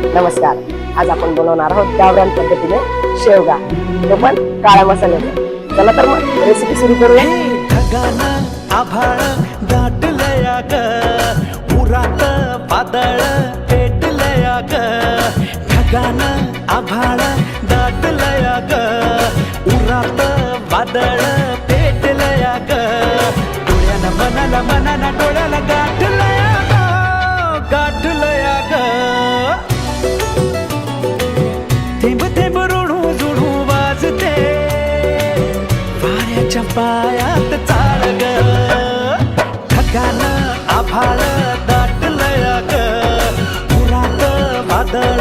नमस्कार. आज आपण बनवणार आहोत गावरान पद्धतीने शेवगा, तो पण काळ्या मसाल्याचा. चला तर मग रेसिपी सुरू करूया. ढगानं आभाळ दाटलया ग, उरात वादळ पेटलया ग. ढगानं आभाळ दाटलया ग, उरात वादळ पेटलया ग. डोळ्यानं मनाला मनाला डोळ्याला गाठलया ग, गाठलया ग. थेंब थेंब ऋणू जुणू वाजते वाऱ्याच्या पायात चाळ ग. ढगानं आभाळ दाटलया ग, उरात वादळ